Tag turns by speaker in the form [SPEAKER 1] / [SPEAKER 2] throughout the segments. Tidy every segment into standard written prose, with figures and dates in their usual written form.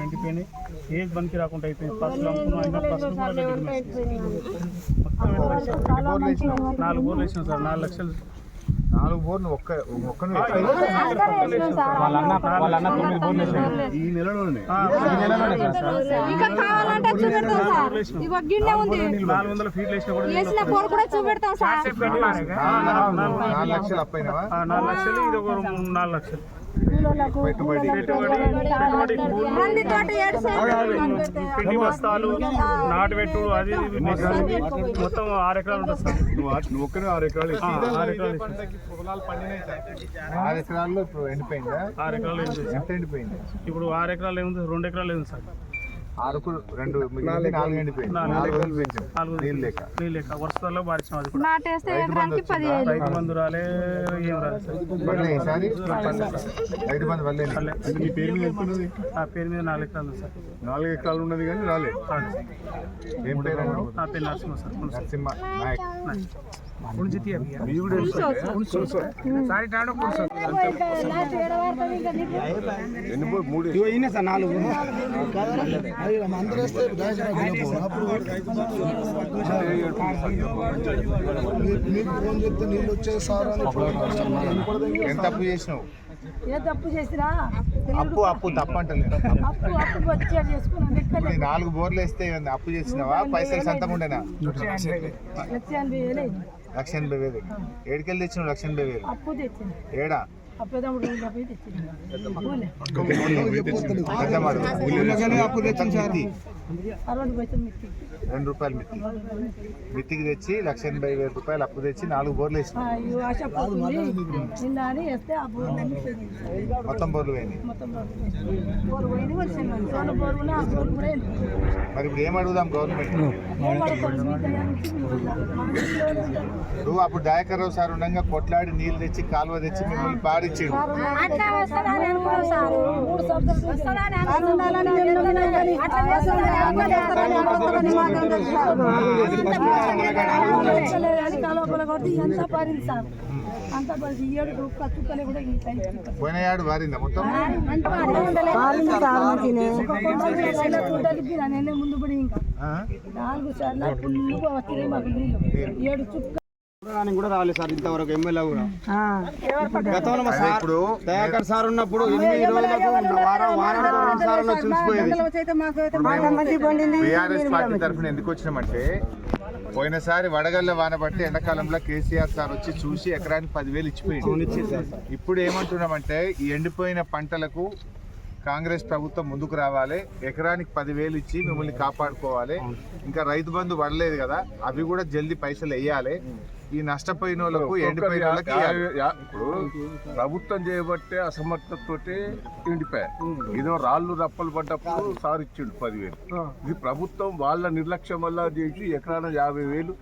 [SPEAKER 1] ఎండిపోయినాయి, ఏజ్ బంకి రాకుండా అయిపోయింది. ఫస్ట్ ఫస్ట్ 4 బోర్లు వేసినాం సార్. 4 లక్షలు
[SPEAKER 2] 4 బోర్లు ఒక్కనే ఈ నెలలోనే
[SPEAKER 1] 400 ఫీట్లు వేసినా కూడా 4
[SPEAKER 2] లక్షలు అప్పైనవా?
[SPEAKER 1] 4 లక్షలు, ఇది ఒక 4 లక్షలు పిండి బస్తాలు, నాటు పెట్టుడు, అది మొత్తం 6 ఎకరాలు ఉంటుంది సార్.
[SPEAKER 2] నువ్వు ఒక్కనే 6 ఎకరాలు
[SPEAKER 1] 6 ఎకరాలు
[SPEAKER 2] 6 ఎకరాల్లో ఇప్పుడు ఎండిపోయిందా?
[SPEAKER 1] 6 ఎకరాలు
[SPEAKER 2] ఎంత ఎండిపోయింది?
[SPEAKER 1] ఇప్పుడు 6 ఎకరాలు ఏముంది, 2 ఎకరాలు ఏముంది సార్.
[SPEAKER 2] 6కు 2 4 ఎండిపోయింది. 4 రోజులు పెంచాం నీళ్ళు లేక వర్షాల్లో పాడిచాం. అది కూడా రైతు బంధు రాలే, ఏం రాలేదు సార్. ఈసారి రైతు బంధు వల్లే. మీ పేరు మీద ఎంతున్నది?
[SPEAKER 1] నా పేరు మీద 4 ఎకరాలు ఉంది సార్.
[SPEAKER 2] 4 ఎకరాలు ఉన్నది కానీ రాలేదు. ఏం పేరు?
[SPEAKER 1] నా పేరు నరసింహ సార్.
[SPEAKER 2] నరసింహ నాయక్. ఎంత అప్పు చేసినావు?
[SPEAKER 3] ఏ తప్పు చేసినా
[SPEAKER 2] అప్పు తప్పంటలేదు. 4 బోర్లు వేస్తే అప్పు చేసినావా? పైసలు సంతం ఉండేనా? 1,80,000. ఏడుకెళ్ళి తెచ్చినావు 1,80,000?
[SPEAKER 3] అప్పు తెచ్చింది.
[SPEAKER 2] ఏడా? ₹2 మిత్తికి తెచ్చి 1,80,000 అప్పు తెచ్చి 4 బోర్లు వేసినావు. మొత్తం బోర్లు పోయినాయి. మరి ఇప్పుడు ఏం అడుగుదాం గవర్నమెంట్? నువ్వు అప్పుడు దయాకర్ రావు సార్ ఉండగా కొట్లాడి నీళ్ళు తెచ్చి కాలువ తెచ్చి మిమ్మల్ని పాడిచ్చాడు. పోయిన ఏడు వారిందా మొత్తం?
[SPEAKER 3] ముందు పడి ఇంకా 4 సార్లు వచ్చినాయి మాకు నీళ్ళు. 7 చుక్క
[SPEAKER 4] కూడా రాలేదు సార్ ఇంతవరకు. ఎమ్మెల్యే కూడా గతంలో ఇప్పుడు దయాకర్ సార్ ఉన్నప్పుడు 8 రోజులకు వారానికి చూసిపోయేది.
[SPEAKER 2] బీఆర్ఎస్ పార్టీ తరఫున ఎందుకు వచ్చినామంటే, పోయినసారి వడగళ్ళ వాన బట్టి ఎండాకాలంలో కేసీఆర్ సార్ వచ్చి చూసి ఎకరానికి 10,000 ఇచ్చిపోయింది. ఇప్పుడు ఏమంటున్నామంటే, ఈ ఎండిపోయిన పంటలకు కాంగ్రెస్ ప్రభుత్వం ముందుకు రావాలి, ఎకరానికి 10,000 ఇచ్చి మిమ్మల్ని కాపాడుకోవాలి. ఇంకా రైతు బంధు పడలేదు కదా, అవి కూడా జల్దీ పైసలు వేయాలి. ఈ నష్టపోయిన వాళ్ళకు, ఎండిపోయిన వాళ్ళకి
[SPEAKER 5] ఇప్పుడు ప్రభుత్వం చేయబట్టే అసమర్థతతోటి ఎండిపోయా. ఏదో రాళ్ళు రప్పలు పడ్డప్పుడు సార్ ఇచ్చిండు 10,000. ఇది ప్రభుత్వం వాళ్ళ నిర్లక్ష్యం వల్ల చేసి ఎకరాన 50,000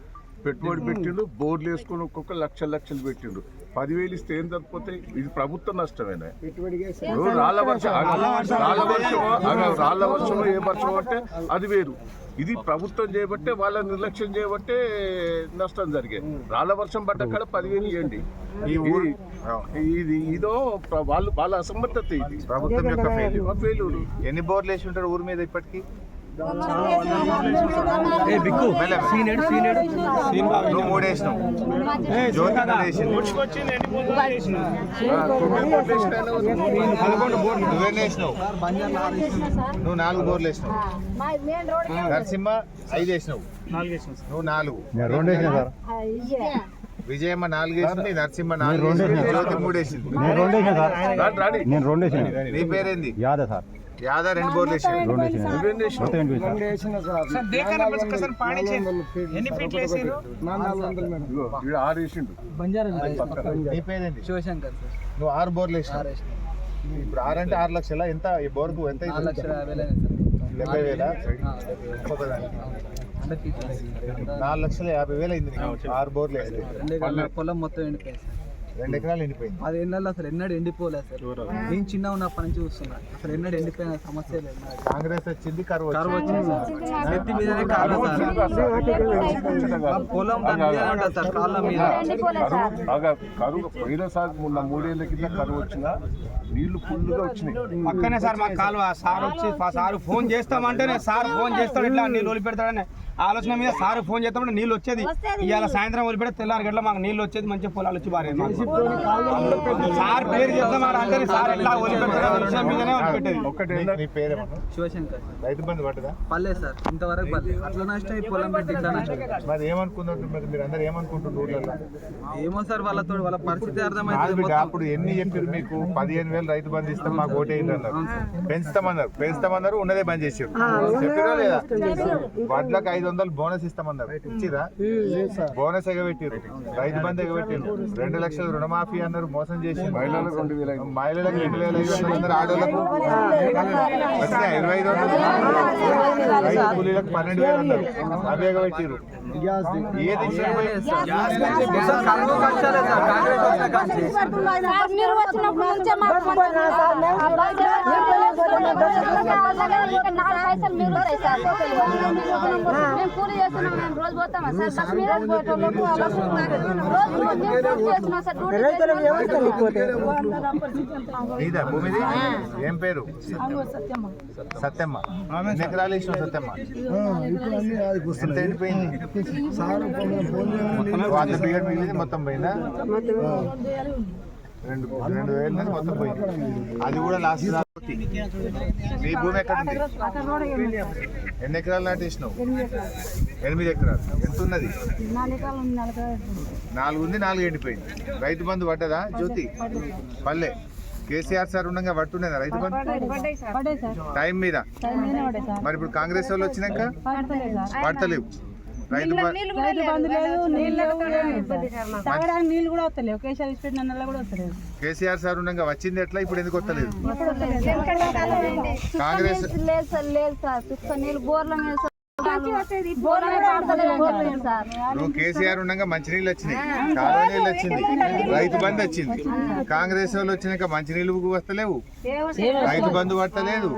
[SPEAKER 5] పెట్టుబడి పెట్టిండు. బోర్లు వేసుకుని ఒక్కొక్క లక్షలు పెట్టిండు. 10,000 ఇస్తే ఏం తప్పిపోతాయి? ఇది ప్రభుత్వ నష్టమేనా? రాళ్ళ వర్షమో ఏ వర్షం అంటే అది వేరు. ఇది ప్రభుత్వం చేయబట్టే, వాళ్ళ నిర్లక్ష్యం చేయబట్టే నష్టం జరిగేది. రాళ్ళ వర్షం పడ్డ కాడ 10,000 ఇవ్వండి. ఇదో వాళ్ళ అసమర్థత. ఇది
[SPEAKER 2] ప్రభుత్వం యొక్క
[SPEAKER 5] ఫెయిల్యూర్.
[SPEAKER 2] ఎన్ని బోర్లు వేసి ఉంటారు ఊరి మీద ఇప్పటికీ? నువ్వు 3 వేసినావు, జ్యోతి 3 వేసింది. నువ్వేం వేసినావు? నువ్వు 4 బోర్లు వేసినావు. నరసింహ 5 వేసినావు. నువ్వు 4. విజయమ్మ 4 వేసింది, నరసింహ 4 వేసింది, జ్యోతి 3 వేసింది. నీ పేరేంది? యాదా 2 బోర్లు వేసాడు. నీ పేరేంది?
[SPEAKER 4] శివశంకర్.
[SPEAKER 2] నువ్వు 6 బోర్లు వేసావు. ఇప్పుడు 6 అంటే 6 లక్షల. ఎంత ఈ బోర్కు? ఎంత? 70,000. 4,50,000 అయింది 6 బోర్లు వేస్తే.
[SPEAKER 4] పొలం మొత్తం ఎండిపోయింది.
[SPEAKER 2] 2 ఎకరాలు ఎండిపోయింది.
[SPEAKER 6] 10 ఏళ్ళలో అసలు ఎన్నడూ ఎండిపోలేదు సార్. నేను చిన్న ఉన్నప్పటి నుంచి చూస్తున్నా, అసలు ఎన్నడూ ఎండిపోయిన సమస్య లేదు.
[SPEAKER 2] కాంగ్రెస్ వచ్చింది, కరువు
[SPEAKER 6] వచ్చింది సార్. నెత్తి మీదనే కాళ్ళ సార్, పొలం ఉంటుంది సార్ కాళ్ళ మీద.
[SPEAKER 5] కరువు పోయినసారి మొన్న 3 ఏళ్ల కింద కరువు వచ్చినా నీళ్లు ఫుల్గా వచ్చినాయి.
[SPEAKER 4] పక్కనే సార్ మా కాలువ సార్ వచ్చి సార్ ఫోన్ చేస్తామంటేనే సార్ ఫోన్ చేస్తాడు, ఇట్లా నీళ్ళు వదిలిపెడతాడని ఆలోచన మీద సార్ ఫోన్ చేస్తామంటే నీళ్ళు వచ్చేది. ఇవాళ సాయంత్రం వదిలిపెడితే తెల్లారి గట్ల మాకు నీళ్ళు వచ్చేది, మంచిగా పొలాలు వచ్చి బారేది. సార్ పేరు చేద్దాం అంటే సార్ ఎట్లా వదిలిపెడతాడు విషయం మీదనే వదిలిపెట్టేది.
[SPEAKER 2] నీ పేరేమన్నా?
[SPEAKER 6] శివశంకర్
[SPEAKER 2] రైతు బంధు పడ్డదా?
[SPEAKER 6] పర్లేదు సార్, ఇంతవరకు పర్లేదు. అట్లా నష్టం ఈ పొలం పెట్టి ఇట్లా నష్టం.
[SPEAKER 2] మరి ఏమనుకున్నారు మీరు అందరు ఏమనుకుంటున్నారు ఊళ్ళో?
[SPEAKER 6] ఏమో సార్ వాళ్ళతో వాళ్ళ పరిస్థితి
[SPEAKER 2] కాదు
[SPEAKER 6] అర్థమైంది.
[SPEAKER 2] బిడ్డ, అప్పుడు ఎన్ని చెప్పారు మీకు? 15,000 రైతు బంధు ఇస్తాం, మాకు ఓటేయండి అన్నారు. పెంచుతామన్నారు, ఉన్నదే బంద్ చేసారు. చెప్పారా లేదా? వడ్లకు 500 బోనస్ ఇస్తామన్నారు, ఇచ్చిరా? బోనస్ ఎగబెట్టిరు, రైతు బంధు ఎగబెట్టిరు, 2 లక్షలు రుణమాఫీ అన్నారు, మోసం చేసి మహిళలకు 2,500 అన్నారు, ఆడోళ్ళకు వచ్చినాయి 25,000, రైతు కూలీలకు 12,000 అన్నారు, అవి ఎగబెట్టిరు. ఏది
[SPEAKER 7] మీరు వచ్చినప్పుడు నుంచే మాకు పైసలు మీరు వస్తాయి సార్. మేము కూలి చేస్తున్నాం, మేము రోజు పోతామా సార్? బస్ మీద పోయేటోళ్ళకు రోజు చేస్తున్నాం సార్.
[SPEAKER 2] నీదా భూమిది? ఏం పేరు? సత్యమ్మ. ఎన్ని ఎకరాలు ఇష్టం సత్యమ్మ? ఎంత ఎండిపోయింది? 100 బియ్యం మిగిలింది, మొత్తం పోయిందా? 2,000 నుంచి మొత్తం పోయింది. అది కూడా లాస్ట్. మీ భూమి ఎక్కడ ఉంది? ఎన్ని ఎకరాలు నాటేసినావు? 8 ఎకరాలు. ఎంత ఉన్నది? 4 ఉంది, 4 ఎండిపోయింది. రైతు బంధు పడ్డదా జ్యోతి? పల్లె. కేసీఆర్ సార్ ఉండగా పట్టుండేదా రైతు బంధు టైం మీద? మరి ఇప్పుడు కాంగ్రెస్ వాళ్ళు వచ్చినాక పడతలేవు. రైతు
[SPEAKER 3] నీళ్ళు కూడా వస్తలేవు.
[SPEAKER 2] కేసీఆర్ సార్ ఉండగా వచ్చింది ఎట్లా, ఇప్పుడు ఎందుకు వస్తలేదు? కాంగ్రెస్
[SPEAKER 7] లేదు సార్, లేదు సార్. నీళ్ళు బోర్ల మీద
[SPEAKER 2] నువ్వు కేసీఆర్ ఉండగా మంచినీళ్ళు వచ్చినాయి, కాలువ నీళ్ళు వచ్చింది, రైతు బంధు వచ్చింది. కాంగ్రెస్ వాళ్ళు వచ్చినాక మంచినీళ్ళు వస్తలేవు, రైతు బంధు పట్టలేదు,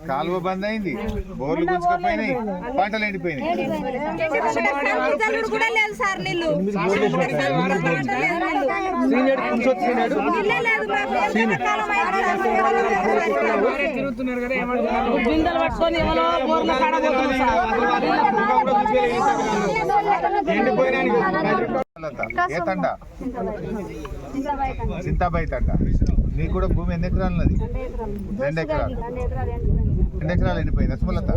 [SPEAKER 2] కాలువ బంద్ అయింది, బోర్లు గుంజుకపోయినాయి, పంటలు ఎండిపోయినాయి. ఏ తండ? చింతాబాయి తండ. నీకు కూడా భూమి ఎన్ని ఎకరాలు ఉన్నది? 2 ఎకరాలు. 2 ఎకరాలు ఎండిపోయింది. సుమలత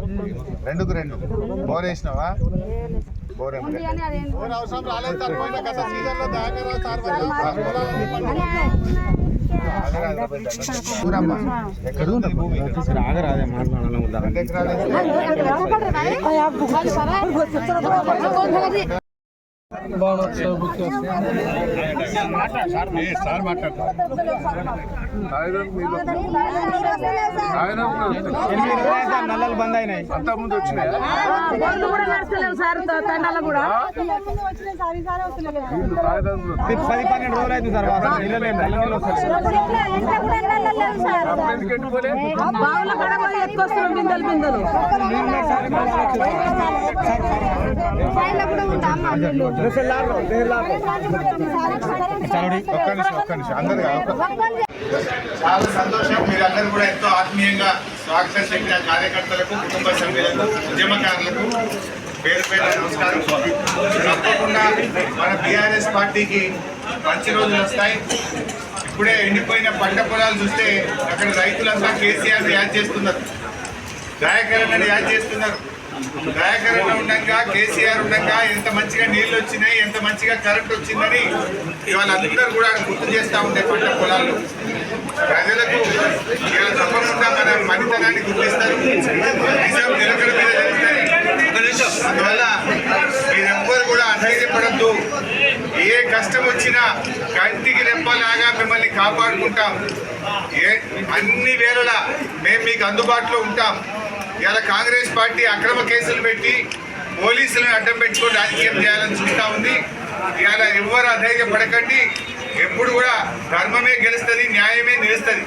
[SPEAKER 2] 2కు 2 బోర్ వేసినావా? బోర్ అవసరం రాలేదు. ఎక్కడ ఉంది భూమి? 2 ఎకరాలు.
[SPEAKER 4] నల్లలు బంద్ అయినాయి,
[SPEAKER 5] అంత ముందు వచ్చినాయి.
[SPEAKER 4] 10-12 రోజులు అవుతుంది సార్.
[SPEAKER 2] ఒక్క నిమిషం అందరు చాలా సంతోషం. మీరందరూ కూడా ఎంతో ఆత్మీయంగా స్వాగతం చెప్పిన కార్యకర్తలకు, కుటుంబ సభ్యులకు, ఉద్యమకారులకు పేరు పేరు నమస్కారం. తప్పకుండా మన బీఆర్ఎస్ పార్టీకి మంచి రోజులు వస్తాయి. ఇప్పుడే ఎండిపోయిన పంట పొలాలు చూస్తే అక్కడ రైతులంతా కేసీఆర్ యాడ్ చేస్తున్నారు, దయాకరణ యాడ్ చేస్తున్నారు. దయాకరణ ఉండగా, కేసీఆర్ ఉండగా ఎంత మంచిగా నీళ్లు వచ్చినాయి, ఎంత మంచిగా కరెంట్ వచ్చిందని ఇవాళ అందరూ కూడా గుర్తు చేస్తూ ఉండే పంట పొలాలు. ప్రజలకు ఇవాళ తప్పకుండా మన మనితనాన్ని గుర్తిస్తారు, నిజం నిలకడ మీద జరుగుతాయి. అందువల్ల మీరెవ్వరు కూడా అధైర్యపడద్దు. ఏ కష్టం వచ్చినా కంటికి రెప్పలాగా మిమ్మల్ని కాపాడుకుంటాం. అన్ని వేళలా మేము మీకు అందుబాటులో ఉంటాం. ఇలా కాంగ్రెస్ పార్టీ అక్రమ కేసులు పెట్టి పోలీసులను అడ్డం పెట్టుకొని రాజకీయం చేయాలని చూస్తూ ఉంది. ఇవాళ ఎవ్వరు అధైర్యపడకండి. ఎప్పుడు కూడా ధర్మమే గెలుస్తుంది, న్యాయమే నిలుస్తుంది.